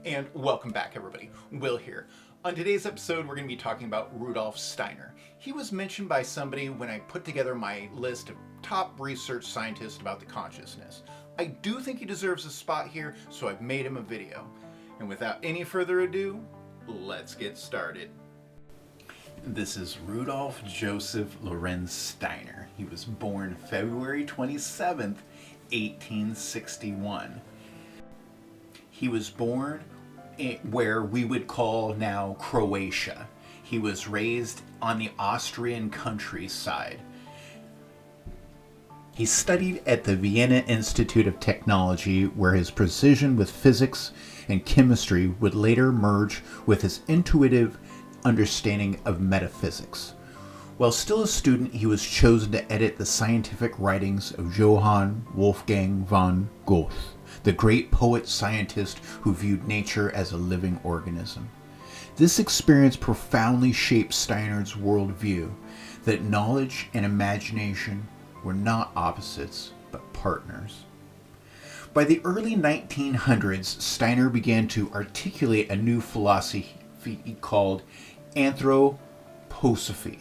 And welcome back, everybody. Will here. On today's episode, we're going to be talking about Rudolf Steiner. He was mentioned by somebody when I put together my list of top research scientists about the consciousness. I do think he deserves a spot here, so I've made him a video. And without any further ado, let's get started. This is Rudolf Joseph Lorenz Steiner. He was born February 27th, 1861. He was born where we would call now Croatia. He was raised on the Austrian countryside. He studied at the Vienna Institute of Technology, where his precision with physics and chemistry would later merge with his intuitive understanding of metaphysics. While still a student, he was chosen to edit the scientific writings of Johann Wolfgang von Goethe, the great poet-scientist who viewed nature as a living organism. This experience profoundly shaped Steiner's worldview that knowledge and imagination were not opposites, but partners. By the early 1900s, Steiner began to articulate a new philosophy called Anthroposophy,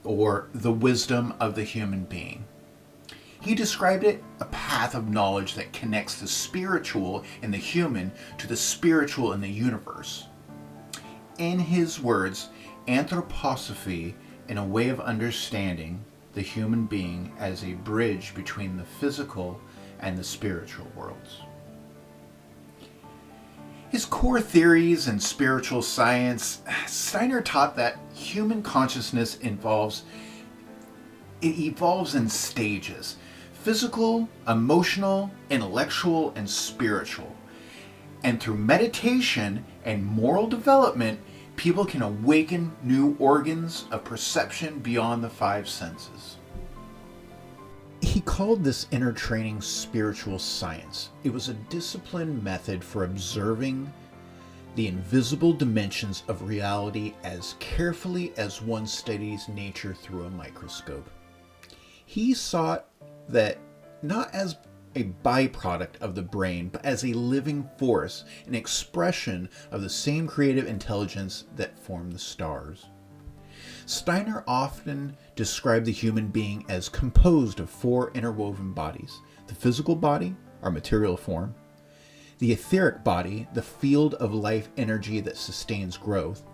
or the wisdom of the human being. He described it a path of knowledge that connects the spiritual in the human to the spiritual in the universe. In his words, Anthroposophy is a way of understanding the human being as a bridge between the physical and the spiritual worlds. His core theories in spiritual science, Steiner taught that human consciousness evolves in stages: physical, emotional, intellectual, and spiritual. And through meditation and moral development, people can awaken new organs of perception beyond the five senses. He called this inner training spiritual science. It was a disciplined method for observing the invisible dimensions of reality as carefully as one studies nature through a microscope. He sought that not as a byproduct of the brain, but as a living force, an expression of the same creative intelligence that formed the stars. Steiner often described the human being as composed of four interwoven bodies: the physical body, our material form; the etheric body, the field of life energy that sustains growth;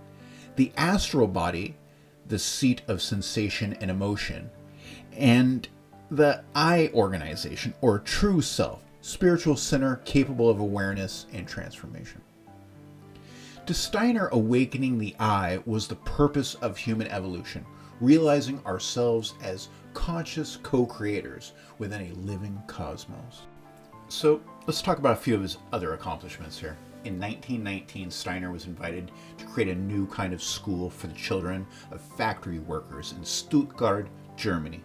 the astral body, the seat of sensation and emotion; and the I organization, or true self, spiritual center capable of awareness and transformation. To Steiner, awakening the I was the purpose of human evolution, realizing ourselves as conscious co-creators within a living cosmos. So let's talk about a few of his other accomplishments here. In 1919, Steiner was invited to create a new kind of school for the children of factory workers in Stuttgart, Germany.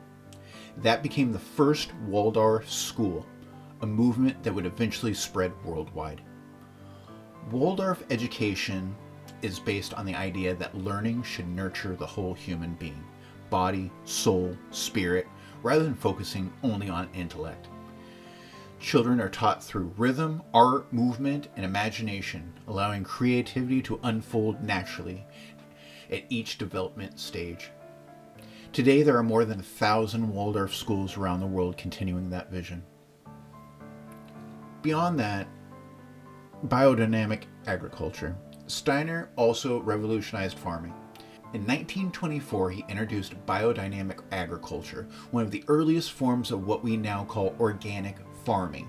That became the first Waldorf school, a movement that would eventually spread worldwide. Waldorf education is based on the idea that learning should nurture the whole human being, body, soul, spirit, rather than focusing only on intellect. Children are taught through rhythm, art, movement, and imagination, allowing creativity to unfold naturally at each development stage. Today, there are more than 1,000 Waldorf schools around the world continuing that vision. Beyond that, biodynamic agriculture. Steiner also revolutionized farming. In 1924, he introduced biodynamic agriculture, one of the earliest forms of what we now call organic farming.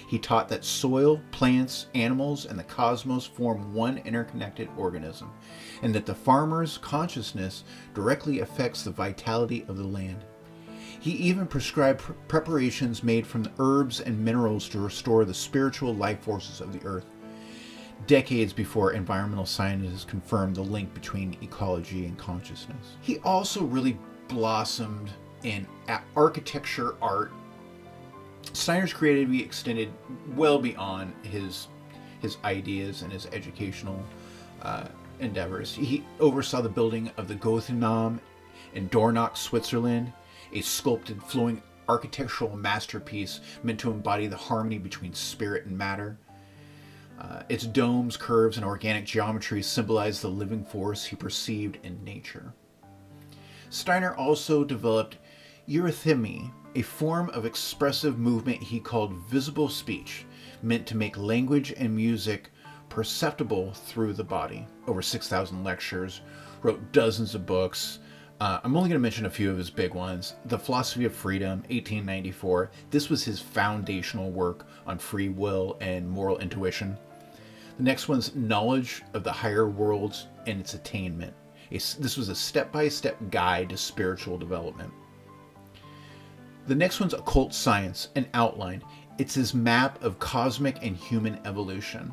He taught that soil, plants, animals, and the cosmos form one interconnected organism, and that the farmer's consciousness directly affects the vitality of the land. He even prescribed preparations made from the herbs and minerals to restore the spiritual life forces of the earth, decades before environmental scientists confirmed the link between ecology and consciousness. He also really blossomed in architecture, art. Steiner's creativity extended well beyond his ideas and his educational endeavors. He oversaw the building of the Gothenburg in Dornach, Switzerland, a sculpted flowing architectural masterpiece meant to embody the harmony between spirit and matter. Its domes, curves, and organic geometry symbolize the living force he perceived in nature. Steiner also developed eurythmy, a form of expressive movement he called visible speech, meant to make language and music perceptible through the body. Over 6,000 lectures, wrote dozens of books. I'm only going to mention a few of his big ones. The Philosophy of Freedom, 1894. This was his foundational work on free will and moral intuition. The next one's Knowledge of the Higher Worlds and Its Attainment. This was a step-by-step guide to spiritual development. The next one's Occult Science, an outline. It's his map of cosmic and human evolution.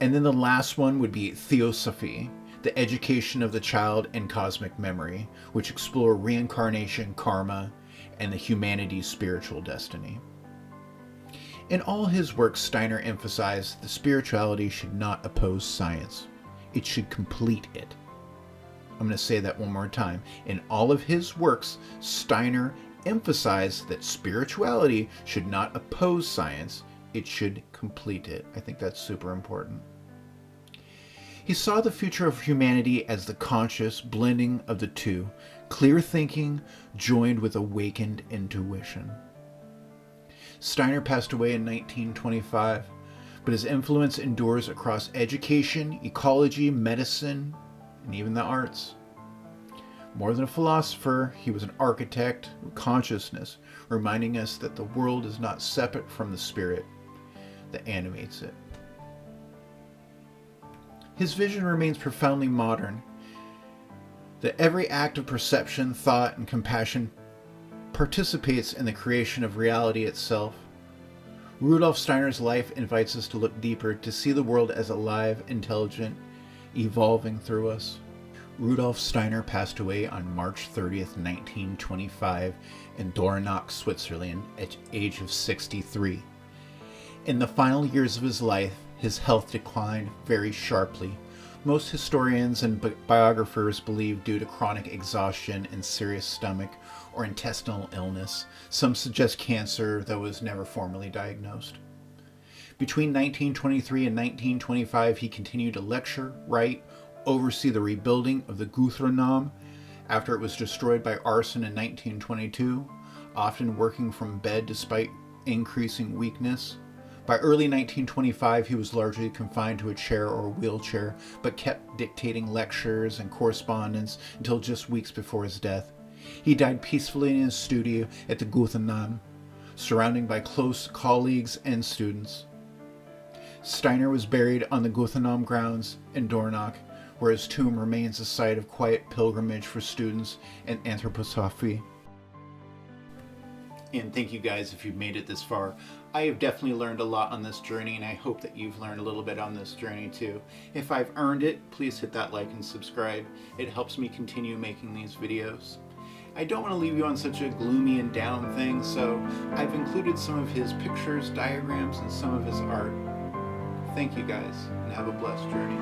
And then the last one would be Theosophy, the education of the child and cosmic memory, which explore reincarnation, karma, and the humanity's spiritual destiny. In all his works, Steiner emphasized that spirituality should not oppose science. It should complete it. I'm going to say that one more time. In all of his works, Steiner emphasized that spirituality should not oppose science. It should complete it. I think that's super important. He saw the future of humanity as the conscious blending of the two, clear thinking joined with awakened intuition. Steiner passed away in 1925, but his influence endures across education, ecology, medicine, and even the arts. More than a philosopher, he was an architect of consciousness, reminding us that the world is not separate from the spirit that animates it. His vision remains profoundly modern, that every act of perception, thought, and compassion participates in the creation of reality itself. Rudolf Steiner's life invites us to look deeper, to see the world as alive, intelligent, evolving through us. Rudolf Steiner passed away on March 30th, 1925 in Dornach, Switzerland at the age of 63. In the final years of his life, his health declined very sharply. Most historians and biographers believe due to chronic exhaustion and serious stomach or intestinal illness. Some suggest cancer, though was never formally diagnosed. Between 1923 and 1925, he continued to lecture, write, oversee the rebuilding of the Guthrie after it was destroyed by arson in 1922, often working from bed despite increasing weakness. By early 1925, he was largely confined to a chair or wheelchair, but kept dictating lectures and correspondence until just weeks before his death. He died peacefully in his studio at the Guthrie, surrounded by close colleagues and students. Steiner was buried on the Guthrie grounds in Dornach, where his tomb remains a site of quiet pilgrimage for students and Anthroposophy. And thank you guys if you've made it this far. I have definitely learned a lot on this journey, and I hope that you've learned a little bit on this journey too. If I've earned it, please hit that like and subscribe. It helps me continue making these videos. I don't want to leave you on such a gloomy and down thing, so I've included some of his pictures, diagrams, and some of his art. Thank you guys, and have a blessed journey.